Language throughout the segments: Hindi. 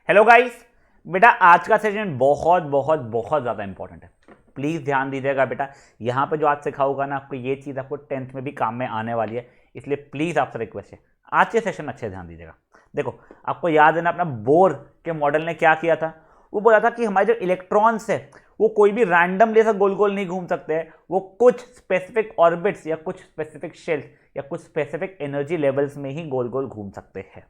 हेलो गाइस, बेटा आज का सेशन बहुत बहुत बहुत ज़्यादा इंपॉर्टेंट है। प्लीज़ ध्यान दीजिएगा बेटा। यहाँ पे जो आज सिखाऊंगा ना आपको, ये चीज़ आपको 10th में भी काम में आने वाली है, इसलिए प्लीज़ आपसे रिक्वेस्ट है आज के सेशन में अच्छे ध्यान दीजिएगा। देखो, आपको याद है ना अपना बोर के मॉडल ने क्या किया था। वो बोला था कि हमारे जो इलेक्ट्रॉन्स है वो कोई भी रैंडमली ऐसा गोल गोल नहीं घूम सकते हैं, वो कुछ स्पेसिफिक ऑर्बिट्स या कुछ स्पेसिफिक शेल्स या कुछ स्पेसिफिक एनर्जी लेवल्स में ही गोल गोल घूम सकते हैं।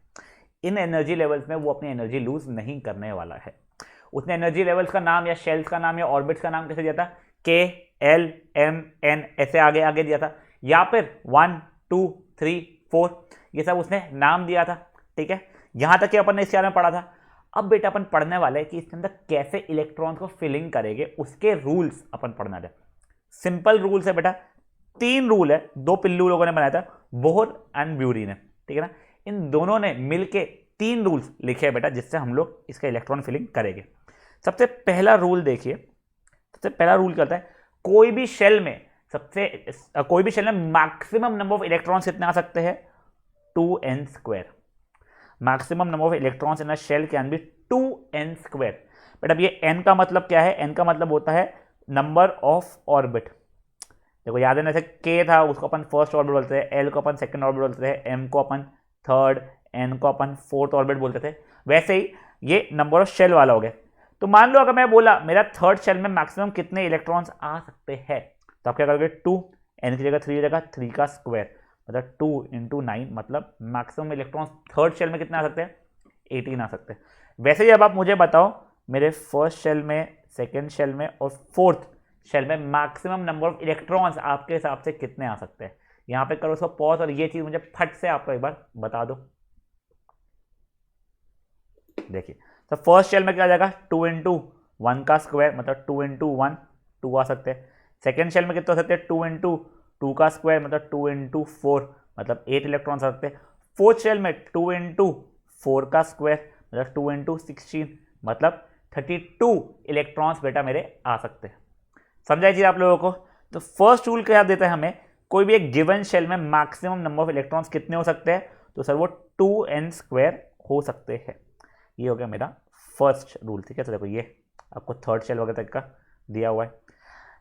इन एनर्जी लेवल्स में वो अपनी एनर्जी लूज नहीं करने वाला है। उसने एनर्जी लेवल्स का नाम या शेल्स का नाम या ऑर्बिट्स का नाम कैसे दिया था? के, एल, एम, एन, ऐसे आगे आगे दिया था, या फिर 1, 2, 3, 4 ये सब उसने नाम दिया था। ठीक है, यहां तक कि अपन ने इसके बारे में पढ़ा था। अब बेटा अपन पढ़ने वाले हैं कि इसके अंदर कैसे इलेक्ट्रॉन्स को फिलिंग करेंगे, उसके रूल्स अपन पढ़ने वाले। सिंपल रूल्स है बेटा, 3 रूल है, 2 पिल्लू लोगों ने बनाया था, बोहर एंड ब्यूरी ने। ठीक है ना, इन दोनों ने मिलके 3 रूल्स लिखे हैं बेटा, जिससे हम लोग इसका इलेक्ट्रॉन फिलिंग करेंगे। सबसे पहला रूल देखिए, सबसे पहला रूल क्या होता है? कोई भी शेल में मैक्सिमम नंबर ऑफ इलेक्ट्रॉन्स कितने आ सकते हैं? 2n²। Maximum number of electrons in a shell can be 2n²। बेटा अब ये n का मतलब क्या है? n का मतलब होता है नंबर ऑफ ऑर्बिट। देखो याद है ना, जैसे k था उसको अपन फर्स्ट ऑर्बिट बोलते हैं, l को अपन सेकंड ऑर्बिट बोलते थे, m को अपन थर्ड, n को अपन फोर्थ ऑर्बिट बोलते थे। वैसे ही ये नंबर ऑफ शेल वाला हो गया। तो मान लो अगर मैं बोला मेरा थर्ड शेल में मैक्सिमम कितने इलेक्ट्रॉन्स आ सकते हैं, तो आप क्या करोगे? 2, n की जगह 3 हो जाएगा, 3 का स्क्वायर मतलब 2 × 9, मतलब मैक्सिमम इलेक्ट्रॉन्स थर्ड शेल में कितने आ सकते हैं? 18 आ सकते हैं। वैसे ही अब आप मुझे बताओ मेरे फर्स्ट शेल में, सेकेंड शेल में और फोर्थ शेल में मैक्सिमम नंबर ऑफ इलेक्ट्रॉन्स आपके हिसाब से कितने आ सकते हैं? यहां पे करो उसको पॉज और ये चीज मुझे फट से आपको एक बार बता दो। देखिए, तो फर्स्ट शेल में क्या आ जाएगा? 2 × 1 का स्क्वायर मतलब 2 × 1, 2 आ सकते हैं। सेकेंड शेल में कितने हो सकते हैं? 2 × 2 का स्क्वायर मतलब 2 × 4 मतलब 8 इलेक्ट्रॉन्स आ सकते हैं। फोर्थ शेल में 2 × 4 का स्क्वायर मतलब 2 × 16 मतलब 32 इलेक्ट्रॉन्स बेटा मेरे आ सकते हैं। समझाई चीज आप लोगों को? तो फर्स्ट रूल क्या देता है हमें? कोई भी एक गिवन शेल में मैक्सिमम नंबर ऑफ इलेक्ट्रॉन्स कितने हो सकते हैं? तो सर वो 2n² हो सकते हैं। ये हो गया मेरा फर्स्ट रूल। ठीक है, तो देखो ये आपको थर्ड शेल वगैरह तक का दिया हुआ है।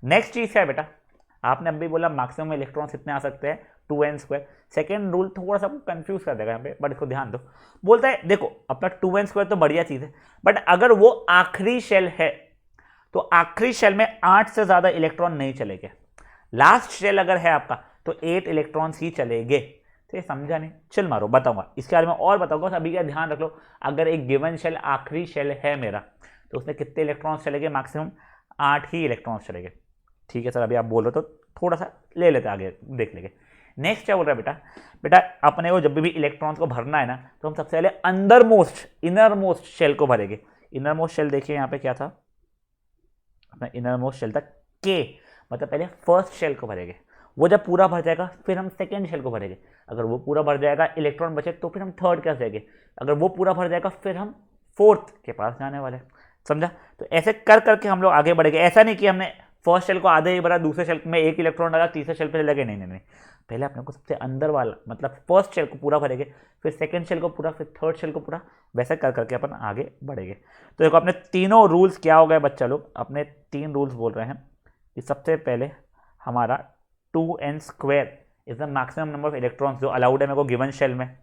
नेक्स्ट चीज क्या है बेटा? आपने अभी बोला मैक्सिमम इलेक्ट्रॉन्स कितने आ सकते हैं? 2n²। सेकेंड रूल थोड़ा सा कंफ्यूज कर देगा यहाँ पे, बट इसको ध्यान दो। बोलता है देखो अपना 2n² तो बढ़िया चीज है, बट अगर वो आखिरी शेल है तो आखिरी शेल में 8 से ज्यादा इलेक्ट्रॉन नहीं चलेंगे। लास्ट शेल अगर है आपका तो 8 इलेक्ट्रॉन्स ही चलेंगे। तो समझा नहीं? चल मारो, बताऊंगा इसके बारे में और बताऊंगा। अभी का ध्यान रख लो, अगर एक गिवन शेल आखिरी शेल है मेरा तो उसमें कितने इलेक्ट्रॉन्स चलेंगे? मैक्सिमम 8 ही इलेक्ट्रॉन्स चलेंगे। ठीक है सर, अभी आप बोल रहे हो तो थोड़ा सा ले लेते आगे देख लेंगे। नेक्स्ट क्या बोल रहा है बेटा? बेटा अपने को जब भी इलेक्ट्रॉन्स को भरना है ना, तो हम सबसे पहले अंदर मोस्ट इनर मोस्ट शेल को भरेंगे। इनर मोस्ट शेल देखिए यहाँ पे क्या था अपना इनर मोस्ट शेल तक के, मतलब पहले फर्स्ट शेल को भरेंगे। वो जब पूरा भर जाएगा फिर हम सेकेंड शेल को भरेंगे। अगर वो पूरा भर जाएगा, इलेक्ट्रॉन बचे, तो फिर हम थर्ड के जाएंगे। अगर वो पूरा भर जाएगा फिर हम फोर्थ के पास जाने वाले। समझा? तो ऐसे कर करके हम लोग आगे बढ़ेंगे। ऐसा नहीं कि हमने फर्स्ट शेल को आधे ही भरा, दूसरे शेल में एक इलेक्ट्रॉन डाला, तीसरे शेल पे लगे। नहीं नहीं नहीं, पहले अपने को सबसे अंदर वाला मतलब फर्स्ट शेल को पूरा भरेंगे, फिर सेकेंड शेल को पूरा, फिर थर्ड शेल को पूरा। वैसे कर करके अपन आगे बढ़ेंगे। तो देखो अपने तीनों रूल्स क्या हो गए बच्चा लोग? अपने 3 रूल्स बोल रहे हैं कि सबसे पहले हमारा 2n² is the maximum number of electrons जो अलाउड है मेरे को गिवन शेल में।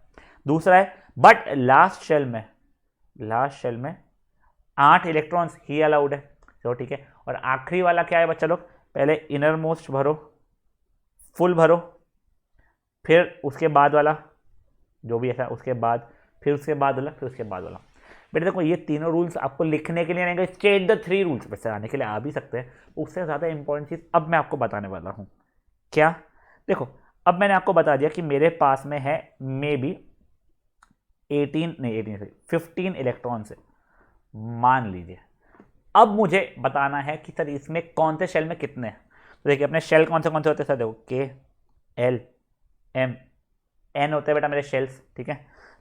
दूसरा है बट लास्ट शेल में 8 इलेक्ट्रॉन्स ही अलाउड है। चलो ठीक है। और आखिरी वाला क्या है बच्चा लोग? पहले इनर मोस्ट भरो, फुल भरो, फिर उसके बाद वाला जो भी ऐसा, उसके बाद फिर उसके बाद वाला, फिर उसके बाद वाला। बेटे देखो ये तीनों रूल्स आपको लिखने के लिए रहेंगे, स्टेट द 3 रूल्स। वैसे आने के लिए आ भी सकते हैं। उससे ज़्यादा इंपॉर्टेंट चीज़ अब मैं आपको बताने वाला हूँ। क्या? देखो अब मैंने आपको बता दिया कि मेरे पास में है मे बी 15 इलेक्ट्रॉन्स है मान लीजिए। अब मुझे बताना है कि सर इसमें कौन से शेल में कितने हैं। तो देखिए अपने शेल कौन से होते हैं सर? देखो के, एल, एम, एन होते हैं बेटा मेरे शेल्स। ठीक है,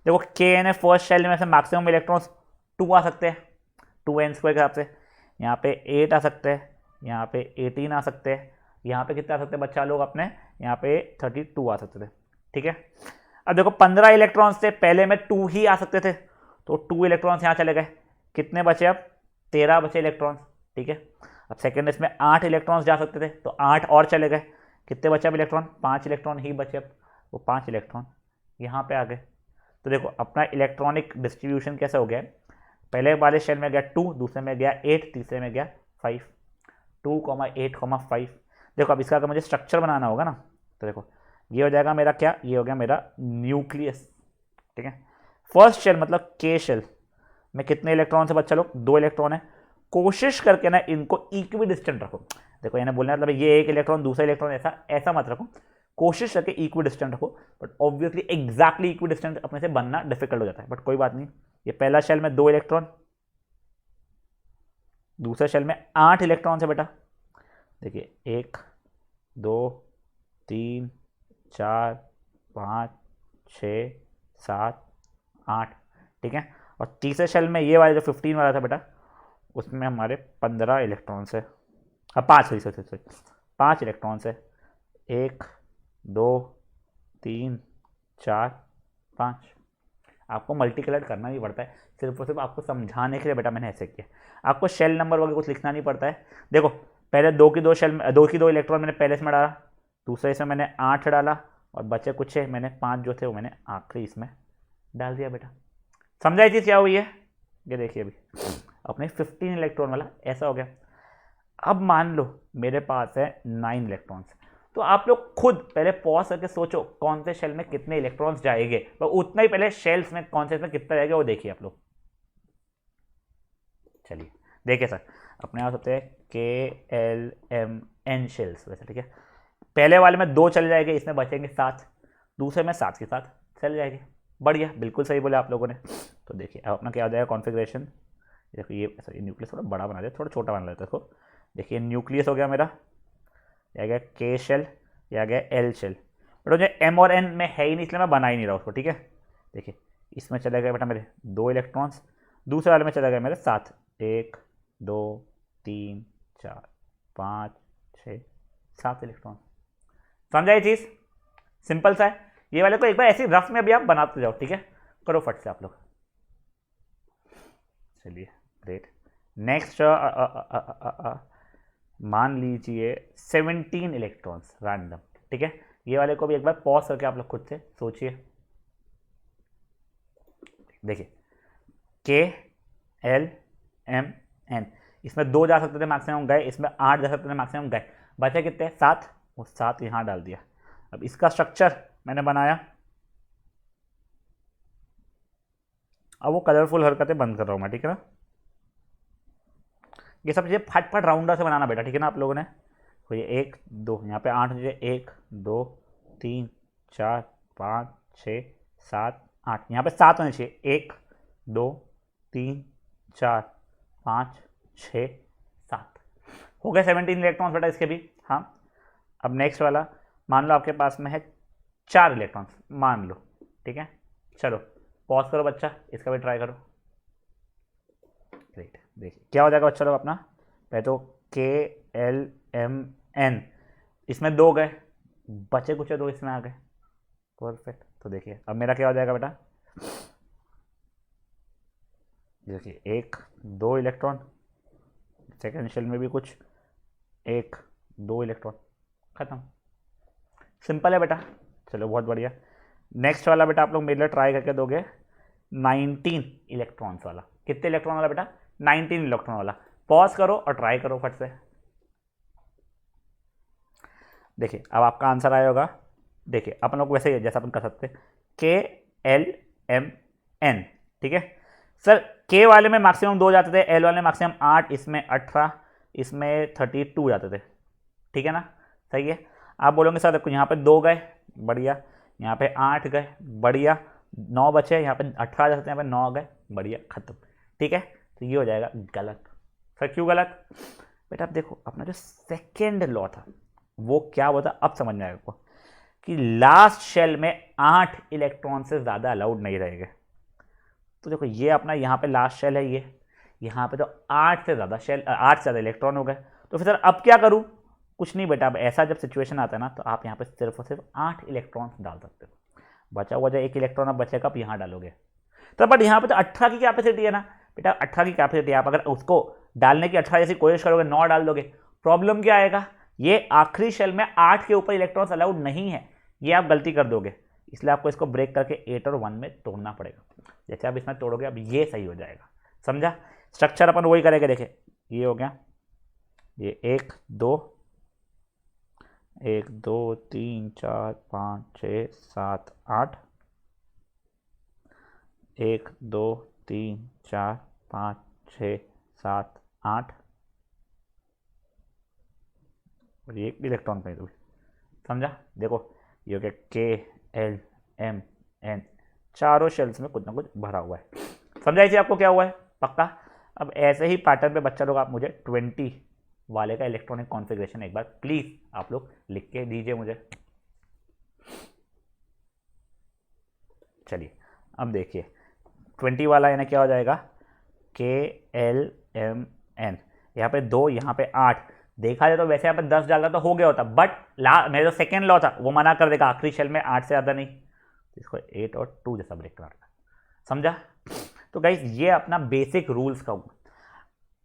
देखो के एन है फर्स्ट शेल में से मैक्सिमम इलेक्ट्रॉन्स 2 आ सकते हैं 2n² के हिसाब से। यहाँ पे 8 आ सकते हैं, यहाँ पे 18 आ सकते हैं, यहाँ पे कितने आ सकते हैं बच्चा लोग अपने? यहाँ पे 32 आ सकते थे। ठीक है, अब देखो 15 इलेक्ट्रॉन्स थे, पहले में 2 ही आ सकते थे, तो 2 इलेक्ट्रॉन्स यहाँ चले गए, कितने बचे अब 13 बचे इलेक्ट्रॉन्स, ठीक है। अब सेकेंड इसमें 8 इलेक्ट्रॉन्स जा सकते थे तो 8 और चले गए, कितने बचे अब इलेक्ट्रॉन, 5 इलेक्ट्रॉन ही बचे अब, वो 5 इलेक्ट्रॉन यहाँ पे आ गए। तो देखो अपना इलेक्ट्रॉनिक डिस्ट्रीब्यूशन कैसा हो गया है, पहले वाले शेल में गया 2, दूसरे में गया 8, तीसरे में गया 5, 2, 8, 5। देखो अब इसका अगर मुझे स्ट्रक्चर बनाना होगा ना, तो देखो ये हो जाएगा मेरा क्या, ये हो गया मेरा न्यूक्लियस, ठीक है। फर्स्ट शेल मतलब के शेल में कितने इलेक्ट्रॉन से बच्चा लोग, 2 इलेक्ट्रॉन है। कोशिश करके ना इनको इक्वी डिस्टेंट रखो, देखो यानी बोलने मतलब ये एक इलेक्ट्रॉन दूसरा इलेक्ट्रॉन ऐसा ऐसा मत रखो, कोशिश करके इक्वी डिस्टेंट रखो। But obviously exactly equi distant अपने से बनना डिफिकल्ट हो जाता है, बट कोई बात नहीं। ये पहला शेल में 2 इलेक्ट्रॉन, दूसरे शेल में 8 इलेक्ट्रॉन है बेटा, देखिए 1, 2, 3, 4, 5, 6, 7, 8, ठीक है। और तीसरे शेल में ये वाला जो 15 वाला था बेटा, उसमें हमारे 15 इलेक्ट्रॉन्स है, हाँ 5 सॉरी 5 इलेक्ट्रॉन्स है, 1, 2, 3, 4, 5। आपको मल्टी कलर करना नहीं पड़ता है, सिर्फ और सिर्फ आपको समझाने के लिए बेटा मैंने ऐसे किया। आपको शेल नंबर वगैरह कुछ लिखना नहीं पड़ता है। देखो पहले 2 की 2 शेल में 2 की 2 इलेक्ट्रॉन मैंने पहले इसमें डाला, दूसरे इसमें मैंने 8 डाला, और बचे कुछ है मैंने 5 जो थे वो मैंने आखिरी इसमें डाल दिया बेटा। समझा ये चीज़ क्या हुई है, ये देखिए अभी अपने 15 इलेक्ट्रॉन वाला ऐसा हो गया। अब मान लो मेरे पास है 9 इलेक्ट्रॉन्स, तो आप लोग खुद पहले पॉज करके सोचो कौन से शेल में कितने इलेक्ट्रॉन्स जाएंगे, तो उतना ही पहले शेल्स में कौन से इसमें कितना जाएगा वो देखिए आप लोग। चलिए देखिए सर, अपने यहाँ होते हैं KLMN शेल्स वैसे, ठीक है। पहले वाले में 2 चले जाएंगे, इसमें बचेंगे 7, दूसरे में 7 के साथ चले जाएंगे, बढ़िया बिल्कुल सही बोले आप लोगों ने। तो देखिए अब अपना क्या हो जाएगा कॉन्फ़िगरेशन, देखो ये न्यूक्लियस थोड़ा बड़ा बना दिया, थोड़ा छोटा बना लेते इसको। देखिए न्यूक्लियस हो गया मेरा, यह आ गया K शेल, यह आ गया L शेल, बट जो M और N में है ही नहीं इसलिए मैं बना ही नहीं रहा उसको, ठीक है। देखिए इसमें चले गए बेटा मेरे 2 इलेक्ट्रॉन्स, दूसरे वाले में चले गए मेरे 7, 1, 2, 3, 4, 5, 6, 7 इलेक्ट्रॉन। समझा ये चीज़, सिंपल सा है। ये वाले को एक बार ऐसी रफ में भी आप बनाते जाओ, ठीक है, करो फट से आप लोग। चलिए ग्रेट, नेक्स्ट मान लीजिए 17 इलेक्ट्रॉन्स रैंडम, ठीक है। ये वाले को भी एक बार पॉज करके आप लोग खुद से सोचिए। देखिए KLMN, इसमें 2 जा सकते थे मैक्सिमम गए, इसमें 8 जा सकते थे मैक्सिमम गए, बचे कितने 7, वो 7 यहाँ डाल दिया। अब इसका स्ट्रक्चर मैंने बनाया, अब वो कलरफुल हरकतें बंद कर रहा हूँ मैं, ठीक है ना। ये सब चीज़ें फट फट राउंडर से बनाना बेटा, ठीक है ना आप लोगों ने। तो ये 1, 2 यहाँ पे 8 चीज़ें, 1, 2, 3, 4, 5, 6, 7, 8, यहाँ पे 7 होने चाहिए, 1, 2, 3, 4, 5, 6, 7 हो गए 17 इलेक्ट्रॉन्स बेटा इसके भी। हाँ अब नेक्स्ट वाला मान लो आपके पास में है 4 इलेक्ट्रॉन्स, मान लो, ठीक है। चलो पॉज करो बच्चा, इसका भी ट्राई करो। ग्रेट, देखिए क्या हो जाएगा बच्चा लोग अपना, पहले तो KLMN, इसमें 2 गए, बचे कुछ 2 इसमें आ गए, परफेक्ट। तो देखिए अब मेरा क्या हो जाएगा बेटा, देखिए 1, 2 इलेक्ट्रॉन, सेकेंड शेल में भी कुछ 1, 2 इलेक्ट्रॉन, खत्म, सिंपल है बेटा। चलो बहुत बढ़िया। नेक्स्ट वाला बेटा आप लोग मेरे लिए ट्राई करके दोगे 19 इलेक्ट्रॉन्स वाला। कितने इलेक्ट्रॉन वाला बेटा, 19 इलेक्ट्रॉन वाला। पॉज करो और ट्राई करो फट से। देखिए अब आपका आंसर आया होगा, देखिए अपन लोग वैसे ही जैसा अपन कर सकते KLMN, ठीक है। सर के वाले में मैक्सिमम 2 जाते थे, एल वाले में मैक्सिमम 8, इसमें 18, इसमें 32 जाते थे, ठीक है ना, सही है। आप बोलोगे सर देखो यहाँ पे 2 गए, बढ़िया, यहाँ पे 8 गए, बढ़िया, 9 बचे, यहाँ पे 18 जाते हैं, यहाँ पे 9 गए, बढ़िया, खत्म, ठीक है। तो ये हो जाएगा गलत। सर क्यों गलत बेटा, अब देखो अपना जो सेकेंड लॉ था वो क्या होता, अब समझ में आएगा आपको कि लास्ट शेल में 8 इलेक्ट्रॉन से ज़्यादा अलाउड नहीं रहेंगे। तो देखो ये अपना यहाँ पे लास्ट शेल है, ये यहाँ पे तो 8 से ज़्यादा शेल, 8 से ज़्यादा इलेक्ट्रॉन हो गए। तो फिर सर अब क्या करूँ, कुछ नहीं बेटा, अब ऐसा जब सिचुएशन आता है ना तो आप यहाँ पे सिर्फ और सिर्फ 8 इलेक्ट्रॉन्स डाल सकते हो, बचा हुआ जो 1 इलेक्ट्रॉन अब बचेगा आप यहाँ डालोगे। तो बट यहाँ पे तो 18 की कैपेसिटी है ना बेटा, 18 की कैपेसिटी, आप अगर उसको डालने की 18 जैसी कोशिश करोगे 9 डाल दोगे, प्रॉब्लम क्या आएगा, ये आखिरी शेल में 8 के ऊपर इलेक्ट्रॉन्स अलाउड नहीं है, ये आप गलती कर दोगे, इसलिए आपको इसको ब्रेक करके 8 और 1 में तोड़ना पड़ेगा। जैसे आप इसमें तोड़ोगे अब ये सही हो जाएगा, समझा। स्ट्रक्चर अपन वही करेंगे, देखे ये हो गया, ये 1 2 1 2 3 4 5 6 7 8, 1 2 3 4 5 6 7 8, और ये इलेक्ट्रॉन कहीं तो भी, समझा। देखो ये हो गया KLMN, चारों शेल्स में कुछ ना कुछ भरा हुआ है, समझा इसे आपको क्या हुआ है, पक्का। अब ऐसे ही पैटर्न पे बच्चा लोग आप मुझे 20 वाले का इलेक्ट्रॉनिक कॉन्फ़िगरेशन एक बार प्लीज आप लोग लिख के दीजिए मुझे। चलिए अब देखिए 20 वाला यानी क्या हो जाएगा, KLMN, यहाँ पे 2 यहाँ पे 8, देखा जाए तो वैसे यहाँ पे 10 डालता तो हो गया होता, बट मेरा जो सेकेंड लॉ था वो मना कर देगा, आखिरी शेल में 8 से ज़्यादा नहीं, इसको 8 और 2 जैसा ब्रेक करना, समझा। तो गाइस ये अपना बेसिक रूल्स का हुआ।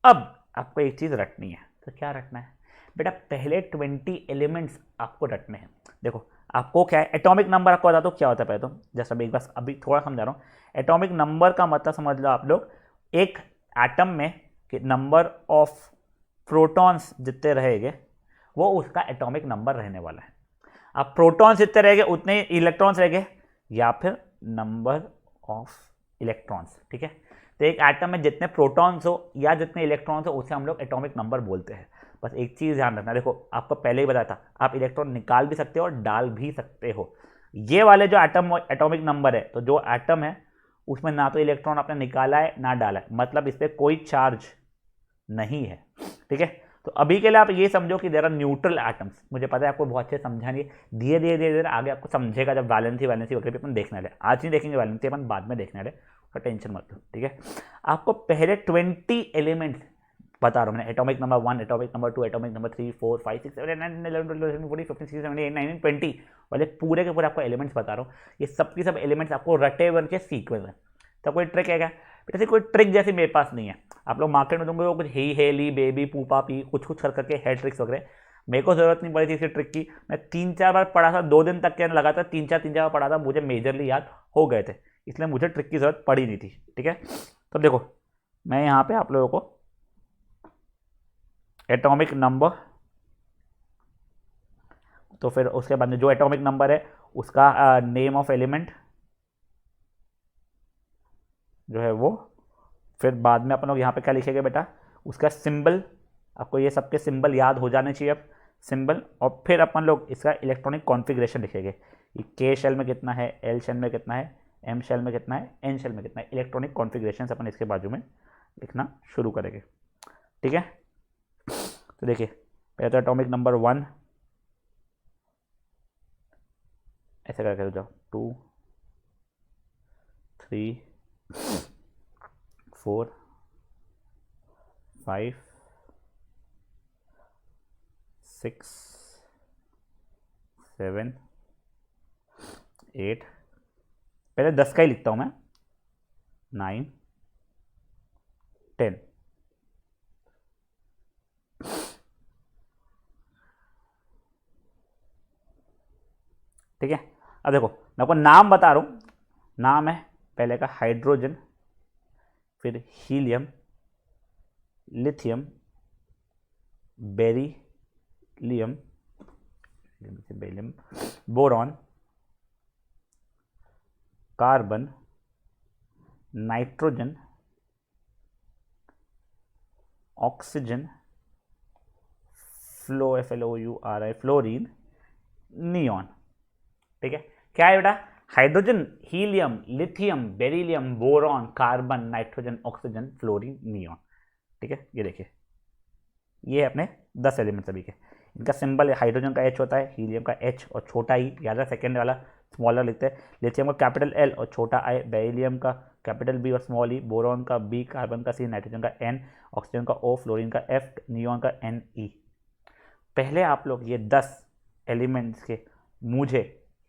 अब आपको एक चीज़ रटनी है, तो क्या रटना है बेटा, पहले 20 एलिमेंट्स आपको रटने हैं। देखो आपको क्या है, एटॉमिक नंबर आपको बता दो क्या होता है पहले तो, जैसा अभी एक बार अभी थोड़ा समझा रहा हूँ। एटॉमिक नंबर का मतलब समझ लो आप लोग, एक एटम में नंबर ऑफ प्रोटॉन्स जितने रहेंगे वो उसका एटॉमिक नंबर रहने वाला है। अब प्रोटॉन्स जितने रहेंगे उतने इलेक्ट्रॉन्स रहेंगे, या फिर नंबर ऑफ इलेक्ट्रॉन्स, ठीक है। तो एक एटम में जितने प्रोटॉन्स हो या जितने इलेक्ट्रॉन्स हो उसे हम लोग एटॉमिक नंबर बोलते हैं। बस एक चीज़ ध्यान रखना, देखो आपको पहले ही बताया था, आप इलेक्ट्रॉन निकाल भी सकते हो और डाल भी सकते हो। ये वाले जो एटम एटॉमिक नंबर है, तो जो एटम है उसमें ना तो इलेक्ट्रॉन आपने निकाला है ना डाला है, मतलब इस पर कोई चार्ज नहीं है, ठीक है। तो अभी के लिए आप ये समझो कि देयर आर न्यूट्रल एटम्स। मुझे पता है आपको बहुत अच्छे समझाएंगे, धीरे धीरे धीरे धीरे आगे आपको समझेगा, जब वैलेंसी वगैरह भी अपन देखने वाले, आज नहीं देखेंगे वैलेंसी, अपन बाद में देखने वाले, तो टेंशन मत लो, ठीक है। आपको पहले 20 एलिमेंट्स बता रहा हूँ मैं, atomic number 1, atomic number 2, atomic number 3 4 5 6 7 8 9 10 11 12 13 14 15 16 17 18 19 20 वाले पूरे के पूरे आपको एलिमेंट्स बता रहा हूँ। ये सब की सब एलिमेंट्स आपको रटे हुए के सीक्वेंस है। तो कोई ट्रिक है क्या बेटा, कोई ट्रिक जैसी मेरे पास नहीं है। आप लोग मार्केट में दूंगे वो कुछ ही हेली बेबी पूपा पी कुछ कुछ कर करके हेड ट्रिक्स वगैरह, मेरे को जरूरत नहीं पड़ी थी इसी ट्रिक की। मैं 3-4 बार पढ़ा था, 2 दिन तक के लगातार 3-4 बार पढ़ा था, मुझे मेजरली याद हो गए थे, इसलिए मुझे ट्रिक की जरूरत पड़ी नहीं थी, ठीक है। तो देखो मैं यहाँ पे आप लोगों को एटॉमिक नंबर, तो फिर उसके बाद में जो एटॉमिक नंबर है उसका नेम ऑफ एलिमेंट जो है वो, फिर बाद में अपन लोग यहाँ पे क्या लिखेंगे बेटा, उसका सिंबल, आपको ये सबके सिंबल याद हो जाने चाहिए अब, सिंबल, और फिर अपन लोग इसका इलेक्ट्रॉनिक कॉन्फ़िगरेशन लिखेंगे, कि के शेल में कितना है, एल शेल में कितना है, एम शेल में कितना है, एन शेल में कितना है, इलेक्ट्रॉनिक कॉन्फ़िगरेशन अपन इसके बाजू में लिखना शुरू करेंगे, ठीक है। तो देखिए पहले तो एटॉमिक नंबर 1 ऐसे करके जाओ, 2 3 4 5 6 7 8, पहले 10 का ही लिखता हूं मैं, 9 10, ठीक है। अब देखो मैं आपको नाम बता रहा हूं, नाम है पहले का हाइड्रोजन, फिर helium, lithium, beryllium, boron, carbon, nitrogen, oxygen, fluorine, neon, ठीक है। क्या है बेटा, hydrogen, helium, lithium, beryllium, boron, carbon, nitrogen, oxygen, fluorine, neon, ठीक है। ये देखिए ये अपने 10 एलिमेंट सभी के, इनका सिंबल है, हाइड्रोजन का H होता है, हीलियम का H और छोटा ई, याद है सेकेंड वाला स्मॉलर लिखते हैं, लिथियम का कैपिटल L और छोटा I, बेरिलियम का कैपिटल B और स्मॉल ई, बोरॉन का B, कार्बन का C, नाइट्रोजन का N, ऑक्सीजन का O, फ्लोरीन का F, नियॉन का NE। पहले आप लोग ये 10 एलिमेंट्स के मुझे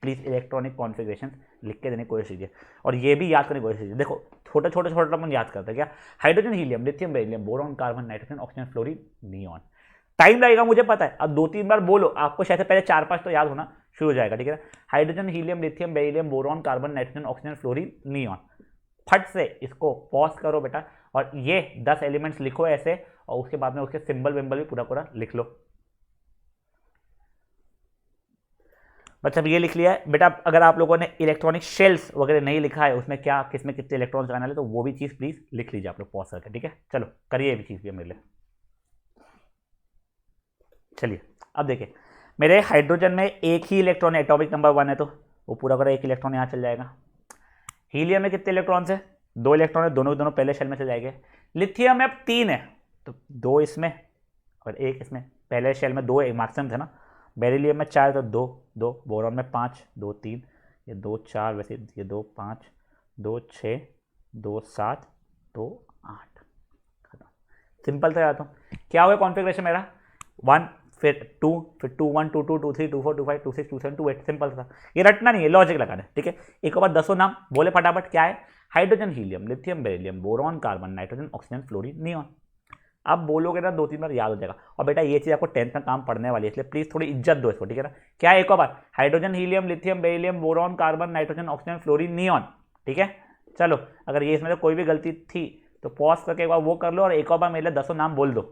प्लीज़ इलेक्ट्रॉनिक कॉन्फ़िगरेशन लिख के देने की कोशिश कीजिए और ये भी याद करने की कोशिश कीजिए। देखो छोटे छोटे छोटे अपन याद करते हैं क्या, hydrogen helium lithium beryllium boron carbon nitrogen oxygen fluorine neon. Time लगेगा मुझे पता है, अब 2-3 बार बोलो, आपको शायद पहले 4-5 तो याद होना शुरू हो जाएगा, ठीक है। Hydrogen helium lithium beryllium boron carbon nitrogen oxygen fluorine neon. फट से इसको पॉज करो बेटा और ये 10 एलिमेंट्स लिखो ऐसे, और उसके बाद में उसके सिंबल विंबल भी पूरा पूरा लिख लो। मतलब ये लिख लिया है बेटा। अगर आप लोगों ने इलेक्ट्रॉनिक शेल्स वगैरह नहीं लिखा है, उसमें क्या किसमें कितने इलेक्ट्रॉन्स आने वाले, तो वो भी चीज़ प्लीज लिख लीजिए आप लोग पॉज करके, ठीक है। चलो करिए ये भी चीज़ भी मेरे लिए। चलिए अब देखिए, मेरे हाइड्रोजन में एक ही इलेक्ट्रॉन है, एटॉमिक नंबर 1 है, तो वो पूरा कर एक इलेक्ट्रॉन यहाँ चल जाएगा। हीलियम में कितने इलेक्ट्रॉन्स है, 2 इलेक्ट्रॉन है, दोनों दोनों पहले शेल में चल जाएंगे। लिथियम में अब 3 है, तो 2 इसमें और 1 इसमें, पहले शेल में 2 मैक्सिमम थे ना। बेरिलियम में 4 तो 2 2, बोरॉन में 5 2 3, ये 2 4, वैसे ये 2 5 2 6 2 7 2 8। सिंपल से आता हूँ, क्या हुआ कॉन्फ़िगरेशन मेरा 1 फिर 2 फिर 2 1 2 2 2 3 2 4 2 5 2 6 2 7 2 8। सिंपल था, ये रटना नहीं है, लॉजिक लगाना है, ठीक है। एक बार 10 नाम बोले फटाफट, क्या है, hydrogen helium lithium beryllium boron carbon nitrogen oxygen fluorine neon. अब बोलोगे ना 2-3 बार याद हो जाएगा। और बेटा ये चीज़ आपको 10th में काम पढ़ने वाली है, इसलिए प्लीज थोड़ी इज्जत दो इसको, ठीक है ना। क्या है, एक और बार, hydrogen helium lithium beryllium boron carbon nitrogen oxygen fluorine neon, ठीक है। चलो अगर ये इसमें से कोई भी गलती थी तो पॉज करके एक बार वो कर लो और एक और बार मेरे लिए 10 नाम बोल दो।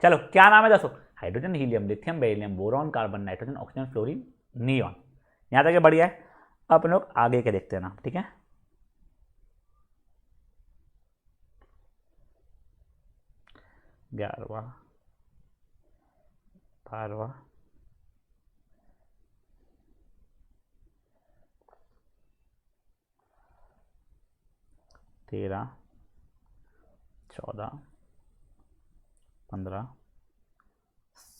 चलो क्या नाम है 10? Hydrogen helium lithium beryllium boron carbon nitrogen oxygen fluorine neon. यहां तक बढ़िया है। अपन लोग आगे के देखते हैं नाम, ठीक है। 11वां 12वां 13 14 15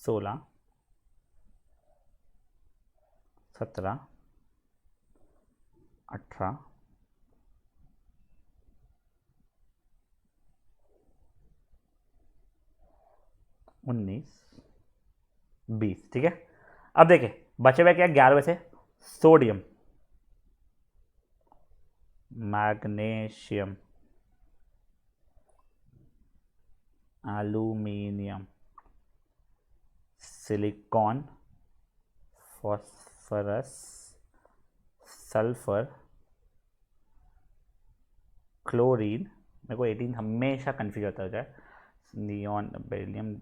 16 17 18 19 20, ठीक है। अब देखिए बचे हुए क्या, 11वें से sodium magnesium aluminium silicon phosphorus sulphur chlorine. मेरे को 18 हमेशा कंफ्यूज होता है, नियॉन बेरिलियम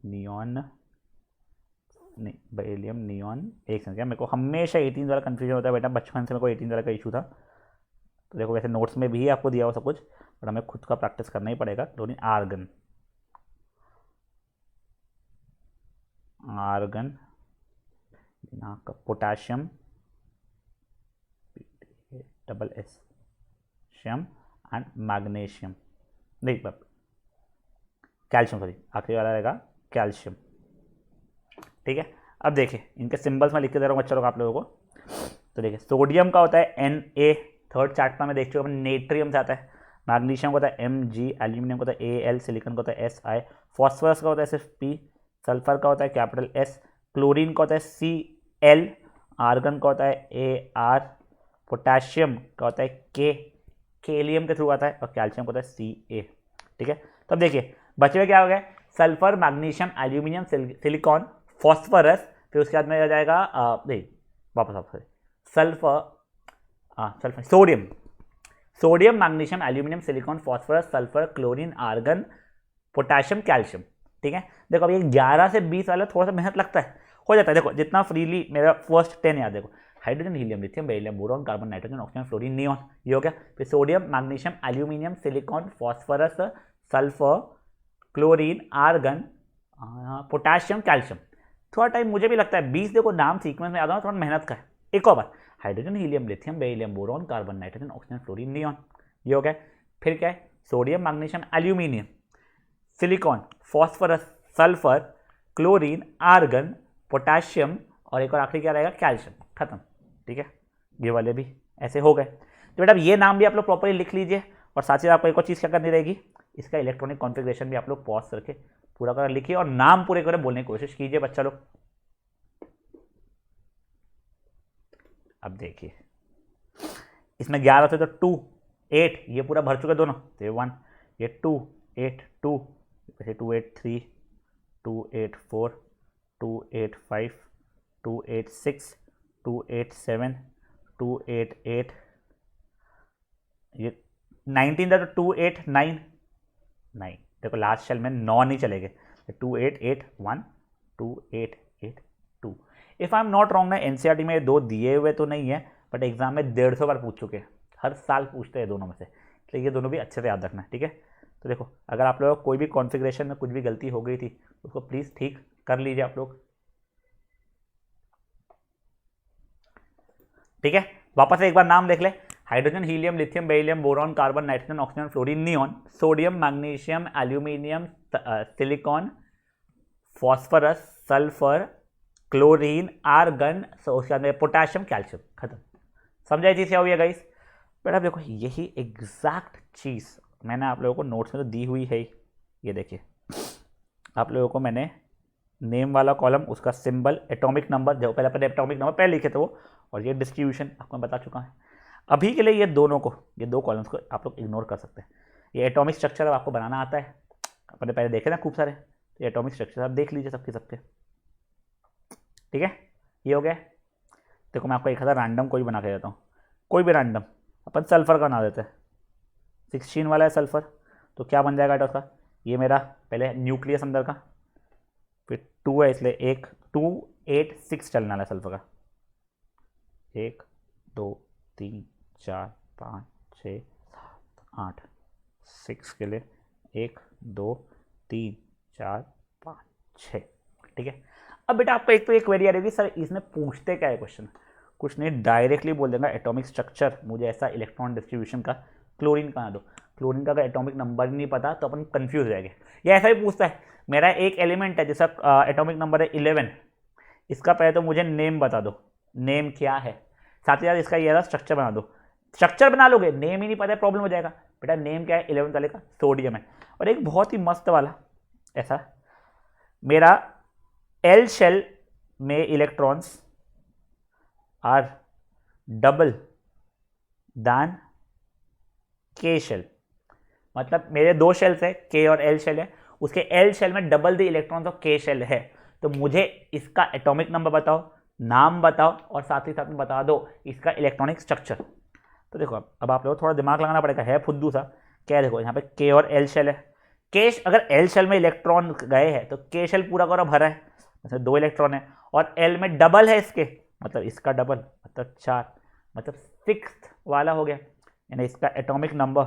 नियॉन नहीं बेरिलियम नियॉन, एक सेकंड, क्या मेरे को हमेशा 18 वाला कंफ्यूजन होता है बेटा, बचपन से मेरे को 18 वाला का इशू था। तो देखो वैसे नोट्स में भी आपको दिया हो सब कुछ, बट हमें खुद का प्रैक्टिस करना ही पड़ेगा। Chlorine argon argon potassium double S शियम एंड मैग्नीशियम, नहीं कैल्शियम, सॉरी आखिरी वाला रहेगा कैल्शियम, ठीक है। अब देखिए इनके सिंबल्स में लिख के दे रहा हूँ बच्चा लोग आप लोगों को। तो देखिए सोडियम का होता है Na, थर्ड चैप्टर में देख चुके अपन, नेट्रियम से आता है। मैग्नीशियम का होता है Mg, एल्यूमिनियम का होता है Al, सिलिकॉन का होता है Si, फॉस्फोरस का होता है सिर्फ P, सल्फर का होता है कैपिटल S, क्लोरीन का होता है Cl, आर्गन का होता है Ar, पोटाशियम का होता है K, केलियम के थ्रू आता है, और कैल्शियम का होता है Ca, ठीक है। तो अब देखिए बचे हुए क्या हो गए, sulphur magnesium aluminium silicon phosphorus, फिर उसके बाद में आ जाएगा नहीं वापस आप sulphur sodium, sodium magnesium aluminium silicon phosphorus sulphur chlorine argon potassium calcium, ठीक है। देखो अब ये 11 से 20 वाला थोड़ा सा मेहनत लगता है, हो जाता है। देखो जितना फ्रीली मेरा फर्स्ट 10 याद, देखो hydrogen helium lithium beryllium boron carbon nitrogen oxygen fluorine neon, ये हो गया। फिर sodium magnesium aluminium silicon phosphorus sulphur chlorine argon potassium calcium. थोड़ा टाइम मुझे भी लगता है, 20 देखो नाम सीक्वेंस में याद आना थोड़ा मेहनत का है। एक और बार, hydrogen helium lithium beryllium boron carbon nitrogen oxygen fluorine neon, ये हो गया। फिर क्या है, sodium magnesium aluminium silicon phosphorus sulphur chlorine argon potassium, और एक और आखिरी क्या रहेगा, कैल्शियम, खत्म, ठीक है। ये वाले भी ऐसे हो गए। तो बेटा ये नाम भी आप लोग प्रॉपर्ली लिख लीजिए, और साथ ही आपको एक और चीज़ क्या करनी रहेगी, इसका इलेक्ट्रॉनिक कॉन्फ़िगरेशन भी आप लोग पॉज करके पूरा कर लिखिए, और नाम पूरे करे बोलने की कोशिश कीजिए बच्चा लोग। अब देखिए इसमें 11 से तो 2 8 ये पूरा भर चुके दोनों, तो ये 1, ये 2 8 2, वैसे 2 8 3 2 8 4 2 8 5 2 8 6 2 8 7 2 8 8, ये 19 था तो 2 8 9 9, देखो लास्ट शेल में 9 नहीं चलेंगे, 2 8 8 1 2 8 8 2। If I am not wrong ना एनसीईआरटी में ये दो दिए हुए तो नहीं है, बट एग्जाम में 150 बार पूछ चुके हैं, हर साल पूछते हैं दोनों में से, इसलिए ये दोनों भी अच्छे से याद रखना है, ठीक है। तो देखो अगर आप लोगों को कोई भी कॉन्फ़िगरेशन में कुछ भी गलती हो गई थी उसको प्लीज़ ठीक कर लीजिए आप लोग, ठीक है। वापस एक बार नाम देख ले, hydrogen, helium, lithium, beryllium, boron, carbon, nitrogen, oxygen, fluorine, neon, sodium, magnesium, aluminium, silicon, phosphorus, sulphur, chlorine, argon, potassium, calcium, खत्म। समझा चीज़ क्या हुई है गाइस? बेटा देखो यही एग्जैक्ट चीज़ मैंने आप लोगों को नोट्स में तो दी हुई है, ये देखिए आप लोगों को मैंने नेम वाला कॉलम, उसका सिंबल, एटॉमिक नंबर, जो पहले एटॉमिक नंबर पहले लिखे थे वो, और ये डिस्ट्रीब्यूशन आपको मैं बता चुका है। अभी के लिए ये दोनों को, ये दो कॉलम्स को आप लोग इग्नोर कर सकते हैं। ये एटॉमिक स्ट्रक्चर आपको बनाना आता है, अपने पहले देखे ना खूब सारे, तो ये एटॉमिक स्ट्रक्चर आप देख लीजिए सबके सबके, ठीक है। ये हो गया। देखो मैं आपको एक हज़ार रैंडम कोई बना के देता हूँ, कोई भी रैंडम, अपन सल्फर का बना देते हैं, 16 वाला है सल्फर, तो क्या बन जाएगा बेटा उसका, ये मेरा पहले न्यूक्लियस अंदर का, फिर 2 है इसलिए 1 2 8 6 चलने वाला है सल्फर का, 1 2 3 4 5 6 7 8, 6 के लिए 1 2 3 4 5 6, ठीक है। अब बेटा आपको एक तो एक क्वेरी आ रही होगी सर इसमें पूछते क्या है क्वेश्चन, कुछ नहीं डायरेक्टली बोल देगा एटॉमिक स्ट्रक्चर, मुझे ऐसा इलेक्ट्रॉन डिस्ट्रीब्यूशन का क्लोरीन का दो, क्लोरीन का अगर एटॉमिक नंबर नहीं पता तो अपन कंफ्यूज रहेंगे। या ऐसा ही पूछता है मेरा एक एलिमेंट है जिसका एटॉमिक नंबर है 11, इसका पहले तो मुझे नेम बता दो, नेम क्या है, साथ ही साथ इसका ये स्ट्रक्चर बना दो। स्ट्रक्चर बना लोगे, नेम ही नहीं पता है प्रॉब्लम हो जाएगा। बेटा नेम क्या है, 11 वाले का सोडियम है। और एक बहुत ही मस्त वाला ऐसा, मेरा एल शेल में इलेक्ट्रॉन्स आर डबल दैन के शेल, मतलब मेरे दो शेल्स है, के और एल शेल है, उसके एल शेल में डबल द इलेक्ट्रॉन्स ऑफ के शेल है, तो मुझे इसका एटॉमिक नंबर बताओ, नाम बताओ, और साथ ही साथ में बता दो इसका इलेक्ट्रॉनिक स्ट्रक्चर। तो देखो अब आप लोगों को थोड़ा दिमाग लगाना पड़ेगा, है फुद्दू सा। क्या है, देखो यहाँ पे के और एल शेल है, के अगर एल शेल में इलेक्ट्रॉन गए हैं तो के शेल पूरा पूरा भरा है, मतलब 2 इलेक्ट्रॉन है, और एल में डबल है इसके, मतलब इसका डबल मतलब 4, मतलब 6th वाला हो गया, यानी इसका एटॉमिक नंबर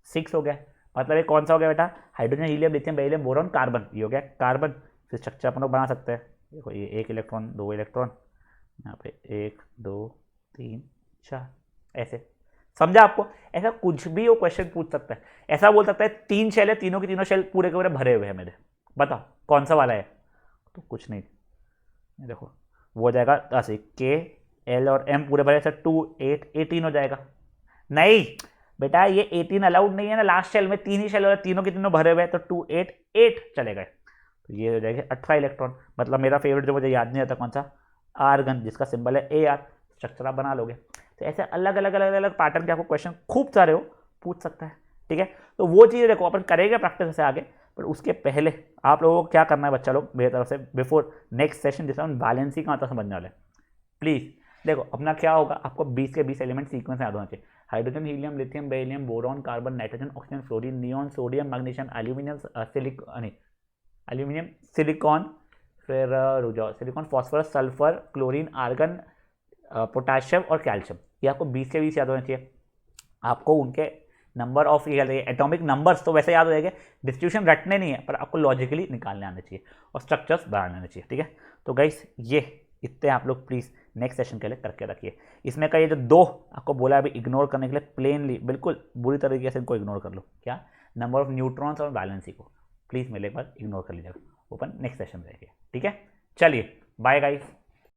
6 हो गया। मतलब ये कौन सा हो गया बेटा, hydrogen, helium, lithium, beryllium, boron, carbon, ये हो गया कार्बन। फिर स्ट्रक्चर अपन लोग बना सकते हैं, देखो ये 1 इलेक्ट्रॉन 2 इलेक्ट्रॉन, यहाँ पे 1 2 3 4, ऐसे। समझा आपको? ऐसा कुछ भी वो क्वेश्चन पूछ सकता है, ऐसा बोल सकता है 3 शेल है, तीनों के तीनों शेल पूरे के पूरे भरे हुए हैं मेरे, बताओ कौन सा वाला है, तो कुछ नहीं, देखो वो हो जाएगा ऐसे के एल और एम पूरे भरे, 2 8 18 हो जाएगा। नहीं बेटा ये 18 अलाउड नहीं है ना, लास्ट शेल में 3 ही शेल और तीनों के तीनों भरे हुए हैं, तो 2 8 8 चलेगा, तो ये हो जाएगा 18 इलेक्ट्रॉन। मतलब मेरा फेवरेट जो मुझे याद नहीं आता कौन सा, आर्गन, जिसका सिंबल है AR, स्ट्रक्चर आप बना लोगे। तो ऐसे अलग अलग अलग अलग पैटर्न के आपको क्वेश्चन खूब सारे हो पूछ सकता है, ठीक है। तो वो चीज़ देखो अपन करेंगे प्रैक्टिस से आगे, पर उसके पहले आप लोगों को क्या करना है बच्चा लोग, मेरी तरफ से बिफोर नेक्स्ट सेशन जिसमें हम बैलेंसिंग का आता समझने वाले, प्लीज़ देखो अपना क्या होगा, आपको 20 के 20 एलिमेंट सीक्वेंस याद होना चाहिए, hydrogen, helium, lithium, beryllium, boron, carbon, nitrogen, oxygen, fluorine, neon, sodium, magnesium, aluminium, silicon, फिर silicon, phosphorus, sulphur, chlorine, argon, potassium और कैल्शियम। ये आपको 20 के 20 याद होना चाहिए। आपको उनके नंबर ऑफ एटॉमिक नंबर्स तो वैसे याद हो जाएंगे, डिस्ट्रीब्यूशन रटने नहीं है, पर आपको लॉजिकली निकालने आने चाहिए और स्ट्रक्चर्स बनाने आने चाहिए, ठीक है। तो गाइस ये इतने आप लोग प्लीज़ नेक्स्ट सेशन के लिए करके रखिए। इसमें का ये जो 2 आपको बोला अभी इग्नोर करने के लिए, प्लेनली बिल्कुल बुरी तरीके से इनको इग्नोर कर लो, क्या, नंबर ऑफ न्यूट्रॉन्स और बैलेंसी को प्लीज़ मेरे एक बार इग्नोर कर लीजिएगा, ओपन नेक्स्ट सेशन रहेगी, ठीक है। चलिए बाय गाइस।